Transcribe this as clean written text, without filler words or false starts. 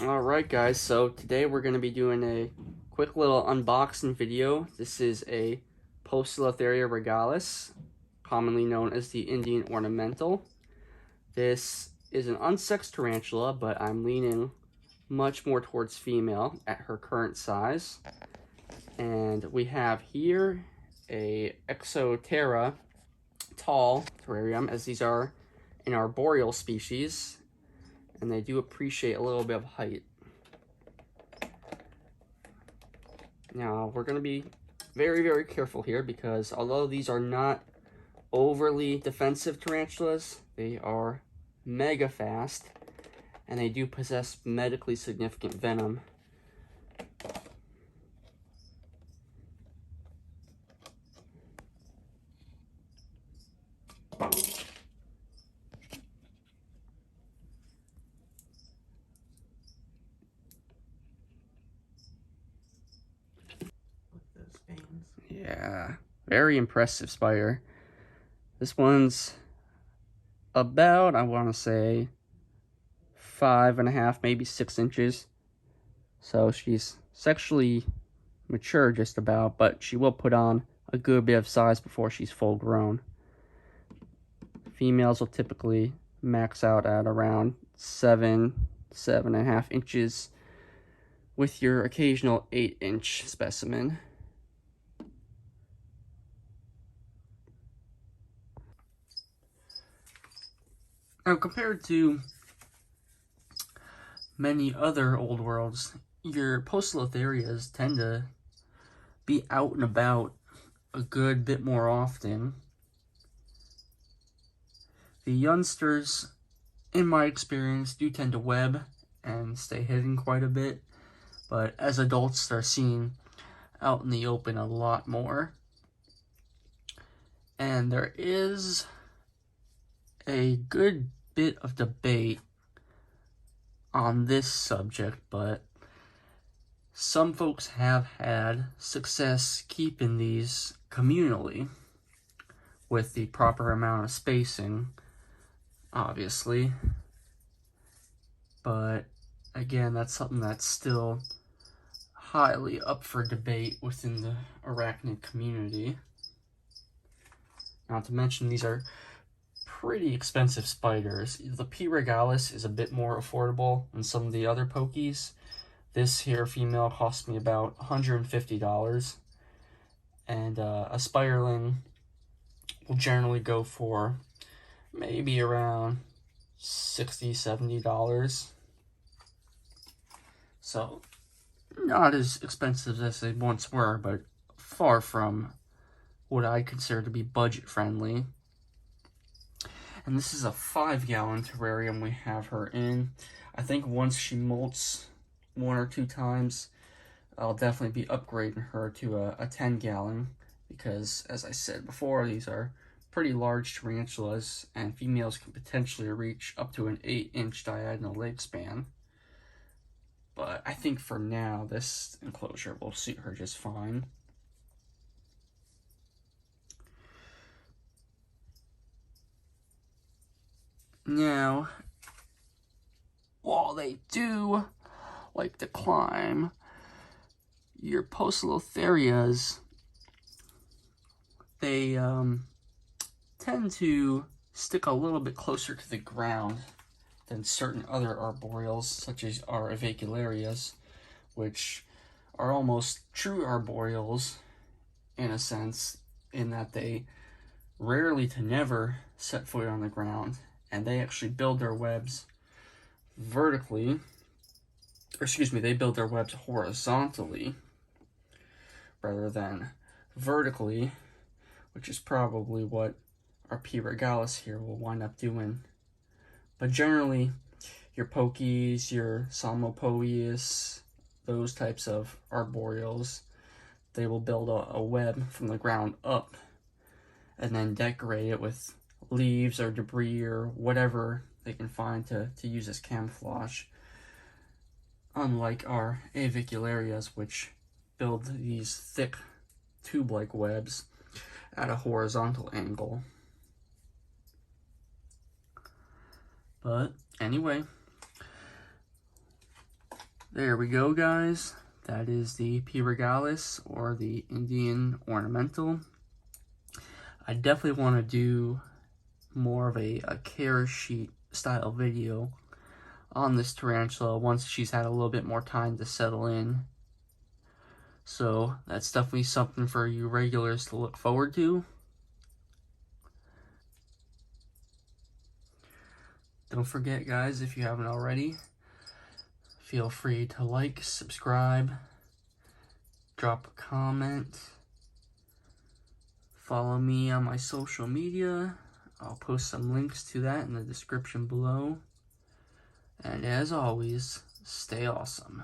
Alright guys, so today we're going to be doing a quick little unboxing video. This is a Poecilotheria regalis, commonly known as the Indian Ornamental. This is an unsexed tarantula, but I'm leaning much more towards female at her current size. And we have here a Exoterra tall terrarium, as these are an arboreal species, and they do appreciate a little bit of height. Now, we're going to be very, very careful here because although these are not overly defensive tarantulas, they are mega fast, and they do possess medically significant venom. Yeah, very impressive spider. This one's about, I want to say, 5.5, maybe 6 inches. So she's sexually mature just about, but she will put on a good bit of size before she's full grown. Females will typically max out at around 7.5 inches, with your occasional 8-inch specimen. Now, compared to many other old worlds, your Poecilotherias tend to be out and about a good bit more often. The youngsters, in my experience, do tend to web and stay hidden quite a bit, but as adults, they're seen out in the open a lot more. And there is a good bit of debate on this subject, but some folks have had success keeping these communally with the proper amount of spacing, obviously. But again, that's something that's still highly up for debate within the arachnid community. Not to mention, these are pretty expensive spiders. The P. regalis is a bit more affordable than some of the other pokies. This here female cost me about $150, and a spiderling will generally go for maybe around $60–70. So not as expensive as they once were, but far from what I consider to be budget friendly. And this is a 5-gallon terrarium we have her in. I think once she molts 1 or 2 times, I'll definitely be upgrading her to a 10-gallon, because, as I said before, these are pretty large tarantulas, and females can potentially reach up to an 8-inch diagonal leg span. But I think for now, this enclosure will suit her just fine. Now, while they do like to climb, your Poecilotherias, they tend to stick a little bit closer to the ground than certain other arboreals, such as our Avicularias, which are almost true arboreals in a sense, in that they rarely to never set foot on the ground, and they actually build their webs vertically, or excuse me, they build their webs horizontally rather than vertically, which is probably what our P. regalis here will wind up doing. But generally, your Pokies, your Psalmopoeus, those types of arboreals, they will build a web from the ground up and then decorate it with leaves or debris or whatever they can find to use as camouflage. Unlike our Avicularias, which build these thick tube-like webs at a horizontal angle. But anyway, There we go, guys. That is the P. regalis, or the Indian Ornamental. I definitely want to do more of a care sheet style video on this tarantula once she's had a little bit more time to settle in. So that's definitely something for you regulars to look forward to. Don't forget, guys, if you haven't already, feel free to like, subscribe, drop a comment, follow me on my social media. I'll post some links to that in the description below. And as always, stay awesome.